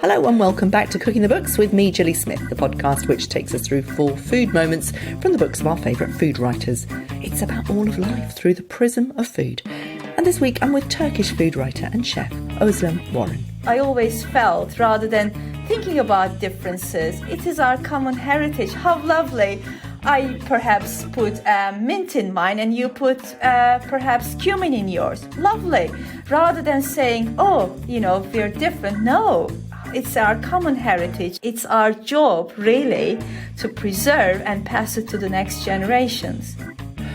Hello and welcome back to Cooking the Books with me, Gilly Smith, the podcast which takes us through 4 food moments from the books of our favourite food writers. It's about all of life through the prism of food. And this week I'm with Turkish food writer and chef Ozlem Warren. I always felt, rather than thinking about differences, it is our common heritage. How lovely. I perhaps put mint in mine and you put perhaps cumin in yours. Lovely. Rather than saying, we're different. No, it's our common heritage. It's our job, really, to preserve and pass it to the next generations.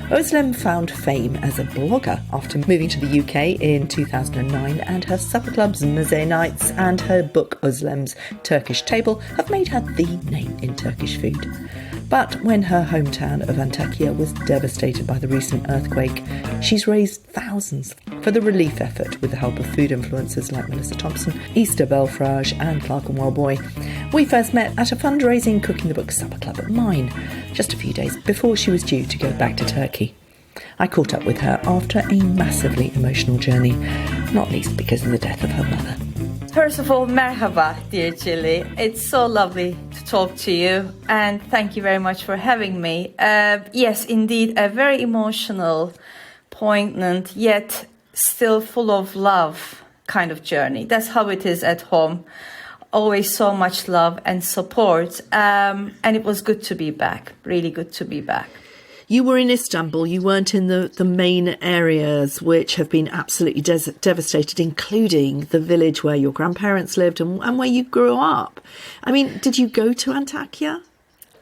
Ozlem found fame as a blogger after moving to the UK in 2009, and her supper clubs, meze nights, and her book Ozlem's Turkish Table have made her the name in Turkish food. But when her hometown of Antakya was devastated by the recent earthquake, she's raised thousands for the relief effort with the help of food influencers like Melissa Thompson, Ixta, Belfrage and Clerkenwell Boy. We first met at a fundraising Cooking the Book supper club at mine, just a few days before she was due to go back to Turkey. I caught up with her after a massively emotional journey, not least because of the death of her mother. First of all, merhaba, dear Gilly. It's so lovely to talk to you, and thank you very much for having me. Yes, indeed, a very emotional, poignant, yet still full of love kind of journey. That's how it is at home. Always so much love and support, and it was good to be back, really good to be back. You were in Istanbul, you weren't in the main areas which have been absolutely devastated, including the village where your grandparents lived and where you grew up. I mean, did you go to Antakya?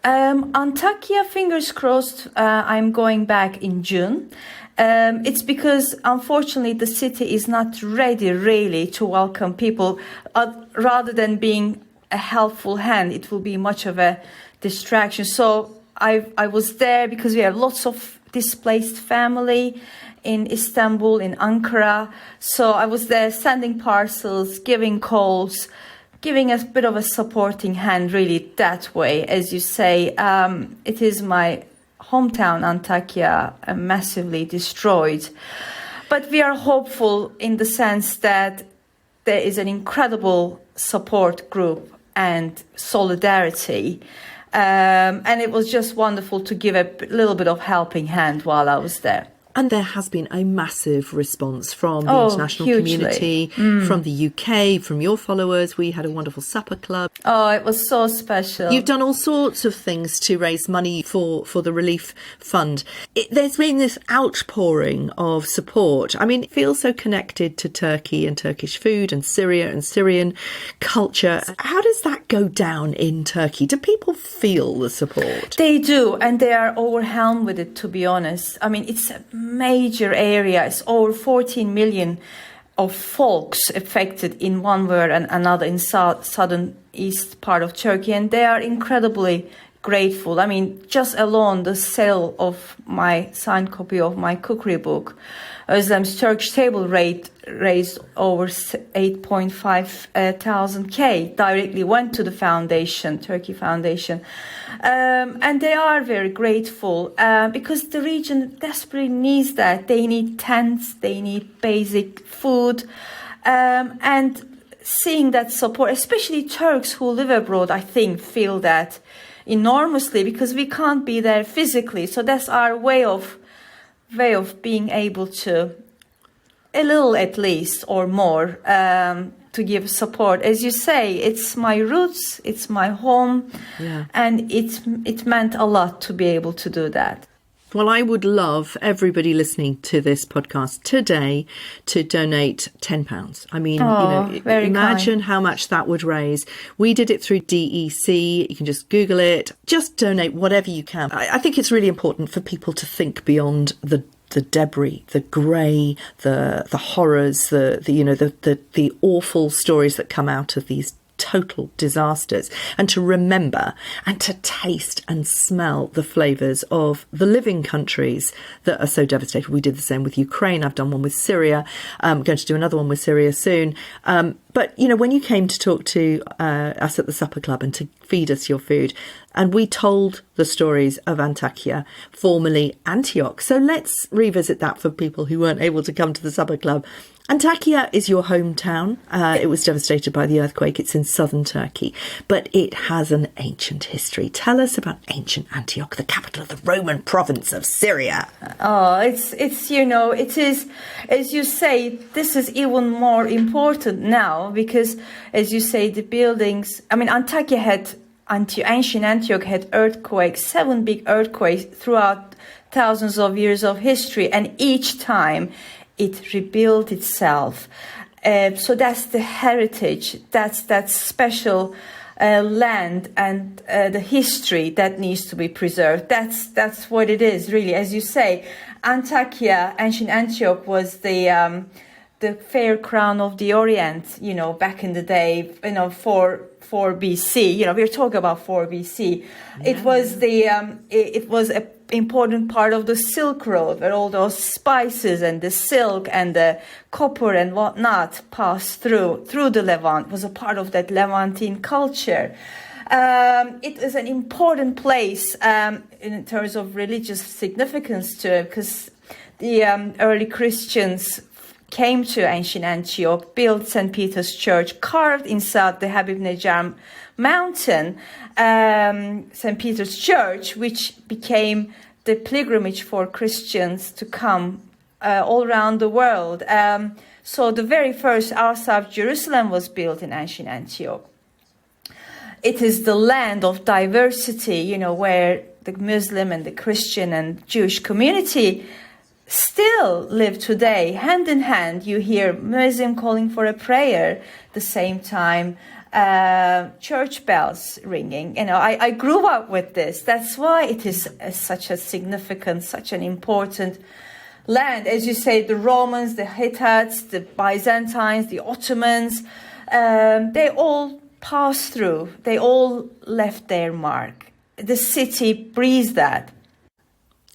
Antakya, fingers crossed, I'm going back in June. It's because, unfortunately, the city is not ready, really, to welcome people. Rather than being a helpful hand, it will be much of a distraction. So I was there because we have lots of displaced family in Istanbul, in Ankara. So I was there sending parcels, giving calls, giving a bit of a supporting hand, really, that way. As you say, it is my hometown, Antakya, massively destroyed. But we are hopeful in the sense that there is an incredible support group and solidarity. And it was just wonderful to give a little bit of helping hand while I was there. And there has been a massive response from the international hugely. community, from the UK, from your followers. We had a wonderful supper club. Oh, it was so special. You've done all sorts of things to raise money for the relief fund. There's been this outpouring of support. I mean, it feels so connected to Turkey and Turkish food and Syria and Syrian culture. How does that go down in Turkey? Do people feel the support? They do, and they are overwhelmed with it, to be honest. I mean, it's a major area. It's over 14 million of folks affected in one way or another in southern east part of Turkey, and they are incredibly grateful. I mean, just alone the sale of my signed copy of my cookery book, Ozlem's Turkish Table, raised over 8.5 thousand K, directly went to the foundation, Turkey Foundation. And they are very grateful because the region desperately needs that. They need tents, they need basic food, and seeing that support, especially Turks who live abroad, I think feel that enormously because we can't be there physically. So that's our way of being able to, a little at least or more, to give support. As you say, it's my roots, it's my home, and it meant a lot to be able to do that. Well, I would love everybody listening to this podcast today to donate £10. I mean, imagine how much that would raise. We did it through DEC. You can just Google it. Just donate whatever you can. I think it's really important for people to think beyond the debris, the grey, the horrors, the awful stories that come out of these total disasters, and to remember and to taste and smell the flavours of the living countries that are so devastated. We did the same with Ukraine. I've done one with Syria. I'm going to do another one with Syria soon. But, you know, when you came to talk to us at the supper club and to feed us your food, and we told the stories of Antakya, formerly Antioch. So let's revisit that for people who weren't able to come to the supper club. Antakya is your hometown. It was devastated by the earthquake. It's in southern Turkey, but it has an ancient history. Tell us about ancient Antioch, the capital of the Roman province of Syria. Oh, it's it is, as you say, this is even more important now because, as you say, the buildings. I mean, ancient Antioch had earthquakes, 7 big earthquakes throughout thousands of years of history, and each time it rebuilt itself. So that's the heritage, that's that special land and the history that needs to be preserved. That's what it is, really. As you say, Antakya, ancient Antioch, was the fair crown of the Orient, back in the day, 4 BC. We're talking about 4 BC. Yeah. It was a important part of the Silk Road, where all those spices and the silk and the copper and whatnot passed through the Levant. It was a part of that Levantine culture. It is an important place in terms of religious significance to it, because the early Christians came to ancient Antioch, built St. Peter's Church, carved inside the Habib Nejar mountain, St. Peter's Church, which became the pilgrimage for Christians to come all around the world. So the very first outside of Jerusalem was built in ancient Antioch. It is the land of diversity, where the Muslim and the Christian and Jewish community still live today. Hand in hand, you hear muezzin calling for a prayer, the same time church bells ringing. I grew up with this. That's why it is such a significant, such an important land. As you say, the Romans, the Hittites, the Byzantines, the Ottomans, they all passed through. They all left their mark. The city breathes that.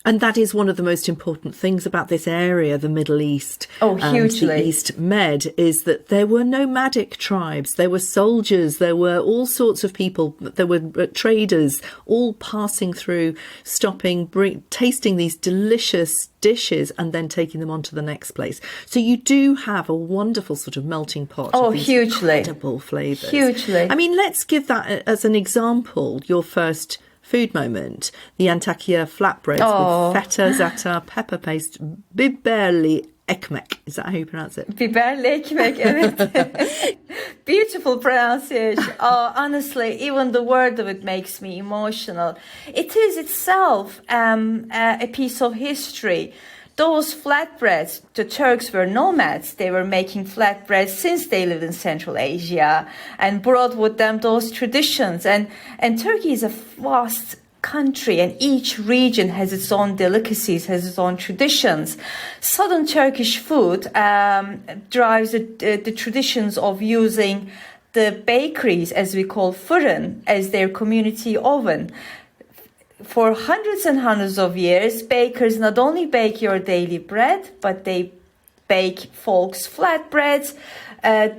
And that is one of the most important things about this area, the Middle East. Oh, hugely. The East Med, is that there were nomadic tribes, there were soldiers, there were all sorts of people, there were traders, all passing through, stopping, tasting these delicious dishes and then taking them on to the next place. So you do have a wonderful sort of melting pot of these hugely. Incredible flavours. Hugely. I mean, let's give that as an example, your first food moment, the Antakya flatbreads with feta, za'atar, pepper paste, biberli ekmek. Is that how you pronounce it? Biberli ekmek, evet. Beautiful pronunciation. Honestly, even the word of it makes me emotional. It is itself a piece of history. Those flatbreads, the Turks were nomads. They were making flatbreads since they lived in Central Asia and brought with them those traditions. And Turkey is a vast country, and each region has its own delicacies, has its own traditions. Southern Turkish food drives the traditions of using the bakeries, as we call fırın, as their community oven. For hundreds and hundreds of years, bakers not only bake your daily bread, but they bake folks' flatbreads,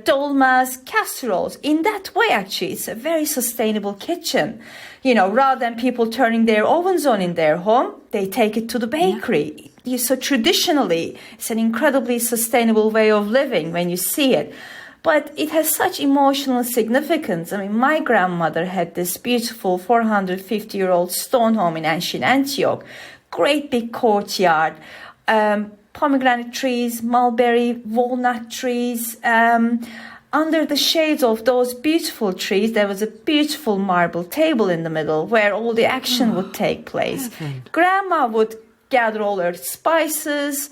dolmas, casseroles. In that way, actually, it's a very sustainable kitchen. Rather than people turning their ovens on in their home, they take it to the bakery. Yeah. So traditionally, it's an incredibly sustainable way of living when you see it. But it has such emotional significance. I mean, my grandmother had this beautiful 450-year-old stone home in ancient Antioch. Great big courtyard, pomegranate trees, mulberry, walnut trees. Under the shades of those beautiful trees, there was a beautiful marble table in the middle where all the action would take place. Heaven. Grandma would gather all her spices.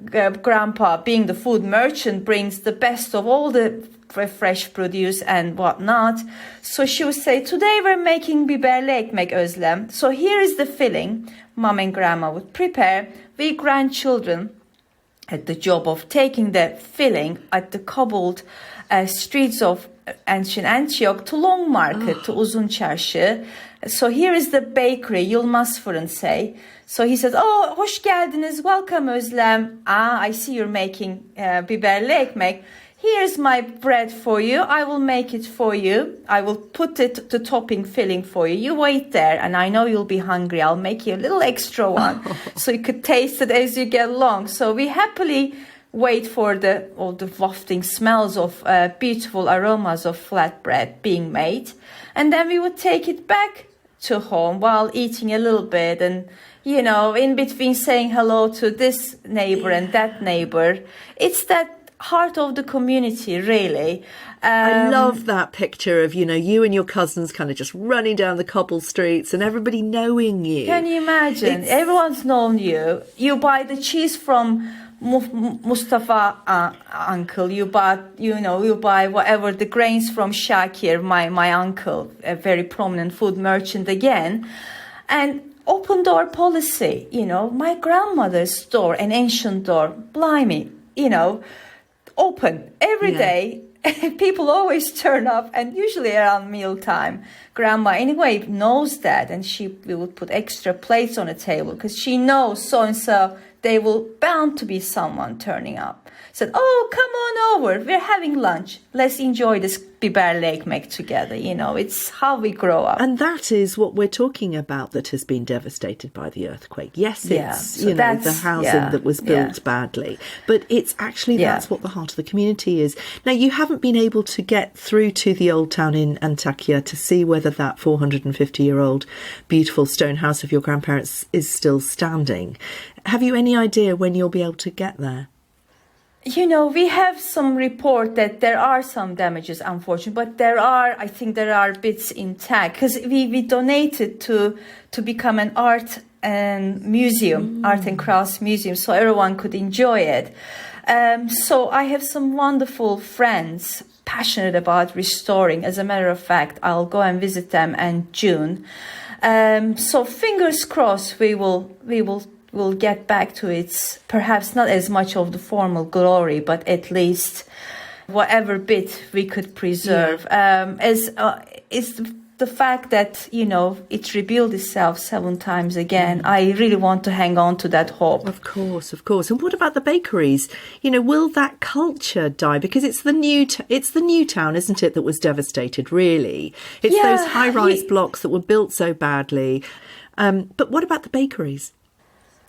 Grandpa, being the food merchant, brings the best of all the fresh produce and whatnot. So she would say, today we're making biberli ekmek, Ozlem. So here is the filling Mom and Grandma would prepare. We grandchildren had the job of taking the filling at the cobbled streets of ancient Antioch to Long Market, to Uzun Çarşı. So here is the bakery, Yılmaz Fırın say. So he says, hoş geldiniz, welcome Ozlem. I see you're making biberli ekmek. Here's my bread for you. I will make it for you. I will put it the topping filling for you. You wait there, and I know you'll be hungry. I'll make you a little extra one so you could taste it as you get along. So we happily wait for all the wafting smells of beautiful aromas of flatbread being made. And then we would take it back to home while eating a little bit, and in between saying hello to this neighbor and that neighbor. It's that heart of the community, really. I love that picture of, you and your cousins kind of just running down the cobble streets and everybody knowing you. Can you imagine? Everyone's known you. You buy the cheese from Mustafa uncle. You buy whatever, the grains from Shakir, my uncle, a very prominent food merchant again. And open door policy, my grandmother's store, an ancient door, blimey, open every day. People always turn up, and usually around mealtime. Grandma, anyway, knows that, and we would put extra plates on the table because she knows so-and-so, they will bound to be someone turning up. Said, oh, come on over. We're having lunch. Let's enjoy this biber ekmek together. It's how we grow up. And that is what we're talking about that has been devastated by the earthquake. Yes, it's, the housing that was built badly. But it's actually, that's what the heart of the community is. Now, you haven't been able to get through to the old town in Antakya to see whether that 450-year-old beautiful stone house of your grandparents is still standing. Have you any idea when you'll be able to get there? We have some report that there are some damages, unfortunately, but I think there are bits intact, because we donated to become an art and crafts museum, so everyone could enjoy it. So I have some wonderful friends passionate about restoring. As a matter of fact, I'll go and visit them in June. So fingers crossed, we'll get back to its, perhaps not as much of the formal glory, but at least whatever bit we could preserve. Is the fact that, it rebuilt itself 7 times again. I really want to hang on to that hope. Of course. And what about the bakeries? Will that culture die? Because it's the new town, isn't it, that was devastated, really? It's those high-rise blocks that were built so badly. But what about the bakeries?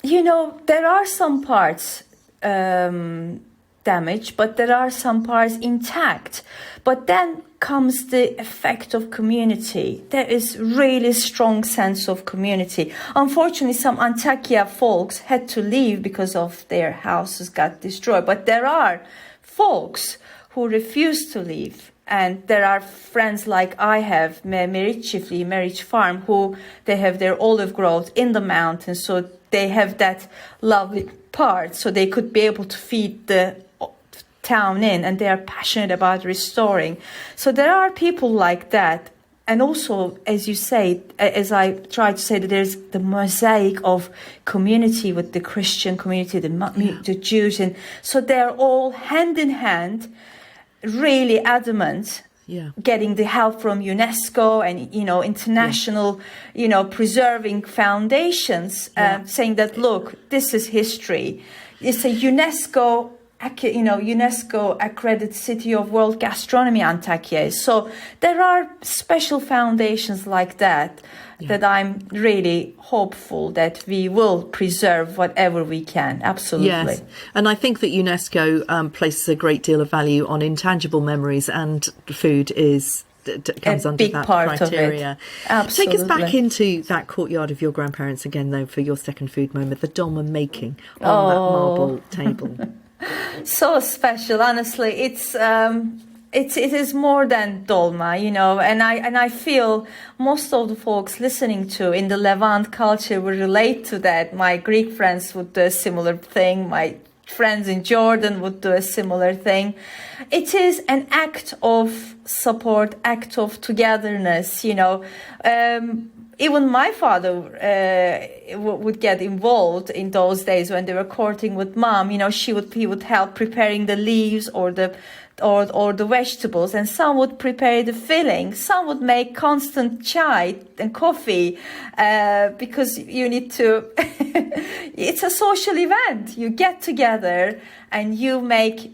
There are some parts damaged, but there are some parts intact. But then comes the effect of community. There is really strong sense of community. Unfortunately, some Antakya folks had to leave because of their houses got destroyed. But there are folks who refuse to leave. And there are friends like I have, Meriç Farm, who they have their olive growth in the mountains. So they have that lovely part, so they could be able to feed the town in, and they are passionate about restoring. So there are people like that. And also, as you say, as I try to say, that there's the mosaic of community with the Christian community, the Jews. And so they're all hand in hand, really adamant, getting the help from UNESCO and, international, preserving foundations, saying that, look, this is history. It's a UNESCO accredited city of world gastronomy, Antakya. So there are special foundations like that that I'm really hopeful that we will preserve whatever we can. Absolutely. Yes. And I think that UNESCO places a great deal of value on intangible memories, and food comes under that criteria. Absolutely. Take us back into that courtyard of your grandparents again, though, for your second food moment, the dolma making on that marble table. So special, honestly. It is more than dolma, and I feel most of the folks listening to in the Levant culture will relate to that. My Greek friends would do a similar thing. My friends in Jordan would do a similar thing. It is an act of support, act of togetherness, Even my father would get involved in those days when they were courting with mom. He would help preparing the leaves or the vegetables, and some would prepare the filling. Some would make constant chai and coffee because you need to. It's a social event. You get together and you make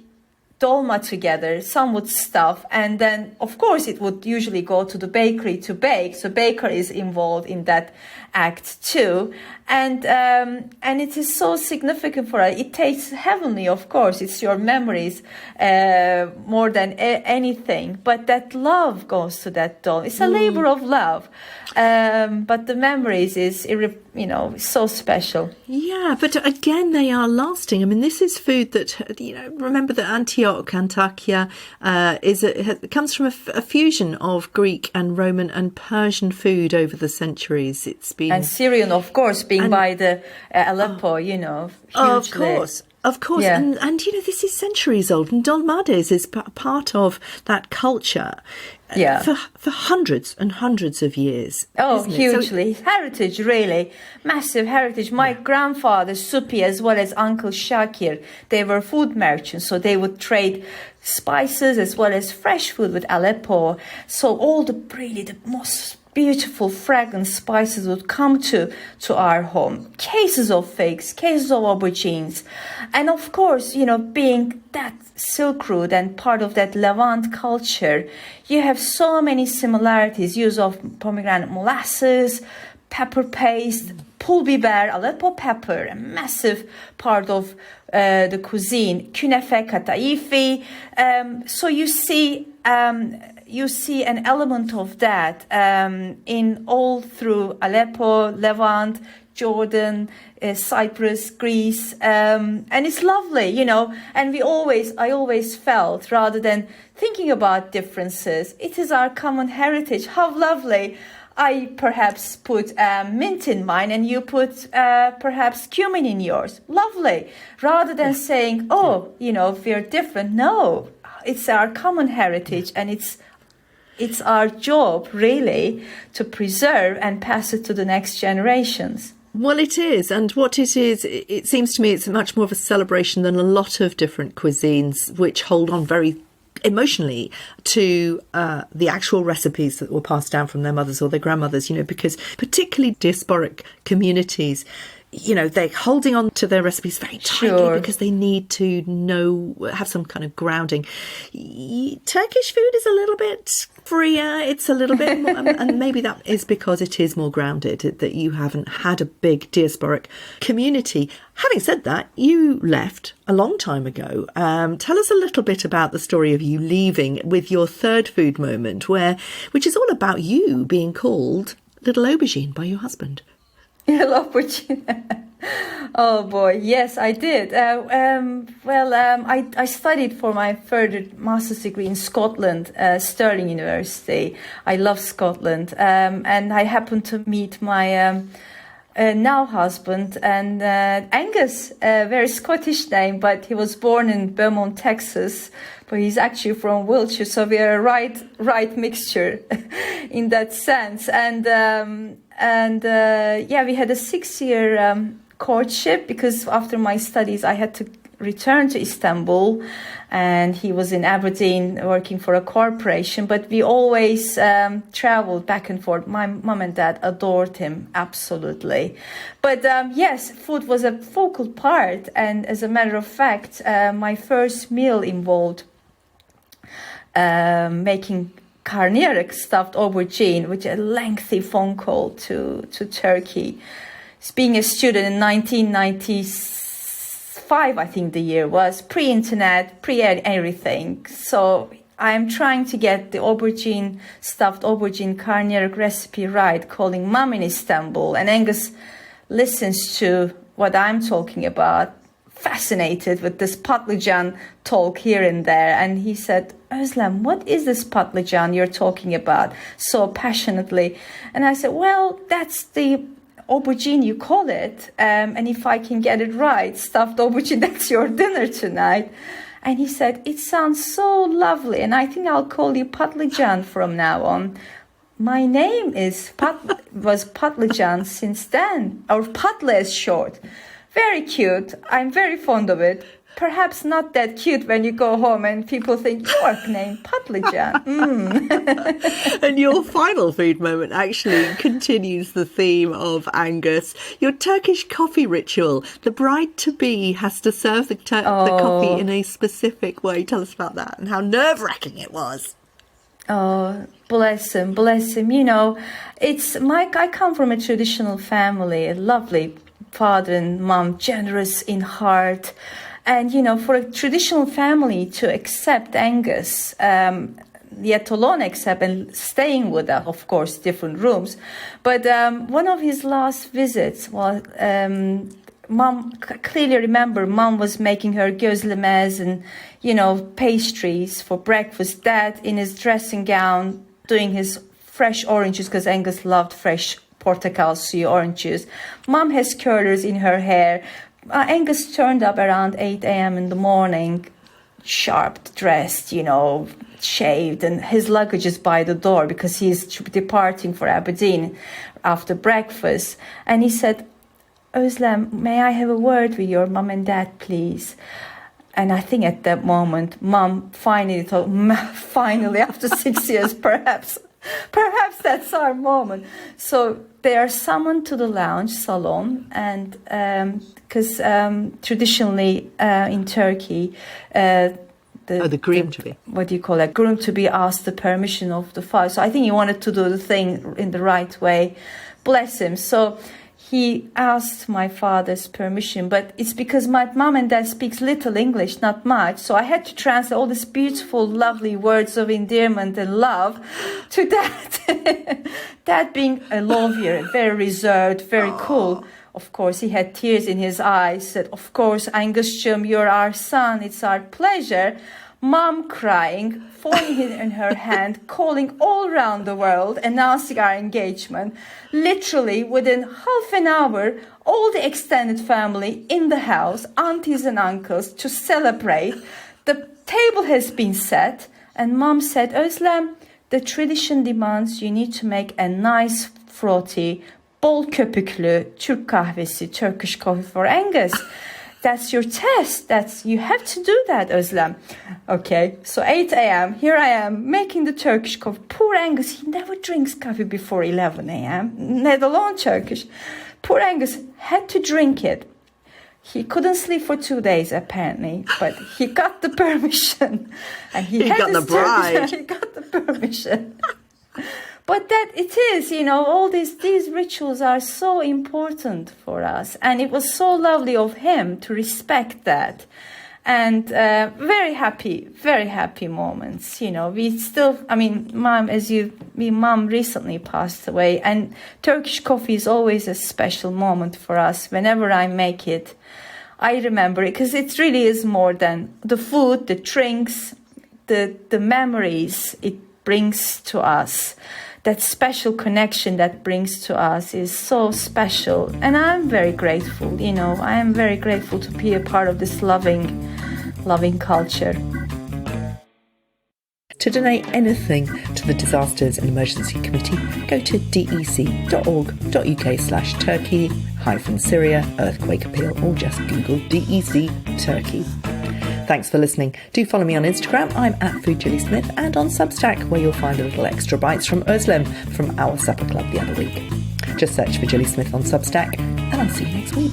dolma together. Some would stuff, and then of course it would usually go to the bakery to bake. So baker is involved in that act too, and it is so significant for us. It tastes heavenly, of course. It's your memories more than anything. But that love goes to that doll. It's a labor of love, but the memories is so special. Yeah, but again, they are lasting. I mean, this is food that remember that Antakya comes from a fusion of Greek and Roman and Persian food over the centuries. It's been and Syrian, of course, being by the Aleppo, hugely. Of course, yeah. and this is centuries old, and dolmades is part of that culture. Yeah. For hundreds and hundreds of years. Oh, hugely. So, heritage, really. Massive heritage. My grandfather, Supi, as well as Uncle Shakir, they were food merchants, so they would trade spices as well as fresh food with Aleppo. So all the most beautiful fragrant spices would come to our home. Cases of figs, cases of aubergines. And of course, being that Silk Road and part of that Levant culture, you have so many similarities. Use of pomegranate molasses, pepper paste, pul biber, Aleppo pepper, a massive part of the cuisine. Künefe, kataifi. So you see an element of that in all through Aleppo, Levant, Jordan, Cyprus, Greece, and it's lovely, and I always felt, rather than thinking about differences, it is our common heritage. How lovely. I perhaps put mint in mine and you put perhaps cumin in yours. Lovely. Rather than saying, we're different. No, it's our common heritage, and it's our job, really, to preserve and pass it to the next generations. Well, it is. And what it is, it seems to me it's much more of a celebration than a lot of different cuisines, which hold on very emotionally to the actual recipes that were passed down from their mothers or their grandmothers, because particularly diasporic communities, they're holding on to their recipes very tightly because they need to have some kind of grounding. Turkish food is a little bit freer. It's a little bit more, and maybe that is because it is more grounded, that you haven't had a big diasporic community. Having said that, you left a long time ago. Tell us a little bit about the story of you leaving with your third food moment, which is all about you being called Little Aubergine by your husband. Oh boy, yes, I did. I studied for my further master's degree in Scotland, Stirling University. I love Scotland, and I happened to meet my now husband, and Angus, a very Scottish name, but he was born in Beaumont, Texas, but he's actually from Wiltshire, so we are a right mixture in that sense. And we had a 6-year courtship, because after my studies I had to return to Istanbul, and he was in Aberdeen working for a corporation, but we always traveled back and forth. My mom and dad adored him, absolutely. But yes, food was a focal part, and as a matter of fact, my first meal involved making karnıyarık, stuffed aubergine, which is a lengthy phone call to Turkey. Being a student in 1995, I think the year was, pre-internet, pre-everything. So I'm trying to get the stuffed aubergine karnıyarık recipe right, calling Mom in Istanbul. And Angus listens to what I'm talking about, fascinated with this patlıcan talk here and there. And he said, Ozlem, what is this patlıcan you're talking about so passionately? And I said, well, that's the aubergine you call it, and if I can get it right, stuffed aubergine, that's your dinner tonight. And he said, it sounds so lovely, and I think I'll call you patlıcan from now on. My name was patlıcan since then, or patlı is short. Very cute. I'm very fond of it. perhaps not that cute when you go home and people think, pork name, patlıcan. And your final food moment actually continues the theme of Angus. Your Turkish coffee ritual. The bride-to-be has to serve the coffee in a specific way. Tell us about that and how nerve-wracking it was. Oh, bless him, bless him. You know, I come from a traditional family, a lovely father and mom, generous in heart. And, you know, for a traditional family to accept Angus, yet alone accept and staying with us, of course, different rooms. But one of his last visits was, Mom, clearly remember, Mom was making her gözlemez and, you know, pastries for breakfast. Dad in his dressing gown doing his fresh oranges, because Angus loved fresh portakal suyu orange juice. Mom has curlers in her hair. Angus turned up around 8 a.m. in the morning, sharp dressed, you know, shaved, and his luggage is by the door because he's departing for Aberdeen after breakfast. And he said, Ozlem, may I have a word with your mom and dad, please? And I think at that moment, Mom finally thought, finally, after 6 years, perhaps that's our moment. So they are summoned to the lounge salon, and because traditionally in Turkey, the groom-to-be. What do you call it? Groom-to-be asked the permission of the father. So I think he wanted to do the thing in the right way. Bless him. So he asked my father's permission, but it's because my mom and dad speaks little English, not much. So I had to translate all these beautiful, lovely words of endearment and love to Dad. Dad being a lawyer, very reserved, very cool. Of course, he had tears in his eyes. Said, of course, Angus'cığım, you're our son. It's our pleasure. Mom crying, phone in her hand, calling all around the world, announcing our engagement. Literally, within half an hour, all the extended family in the house, aunties and uncles, to celebrate. The table has been set, and Mom said, Özlem, the tradition demands you need to make a nice, frothy, bol köpüklü Türk kahvesi, Turkish coffee for Angus. That's your test. You have to do that, Özlem. Okay, so 8 a.m., here I am, making the Turkish coffee. Poor Angus, he never drinks coffee before 11 a.m., let alone Turkish. Poor Angus had to drink it. He couldn't sleep for 2 days, apparently, but he got the permission. And he got the bride. He got the permission. But that it is, you know, all these rituals are so important for us. And it was so lovely of him to respect that. And very happy moments. You know, we still, I mean, Mom recently passed away. And Turkish coffee is always a special moment for us. Whenever I make it, I remember it, because it really is more than the food, the drinks, the memories it brings to us. That special connection that brings to us is so special. And I'm very grateful, you know, I am very grateful to be a part of this loving culture. To donate anything to the Disasters and Emergency Committee, go to dec.org.uk/Turkey-Syria earthquake appeal, or just Google DEC Turkey. Thanks for listening. Do follow me on Instagram. I'm at @FoodGillySmith, and on Substack, where you'll find a little extra bites from Ozlem from our supper club the other week. Just search for Gilly Smith on Substack, and I'll see you next week.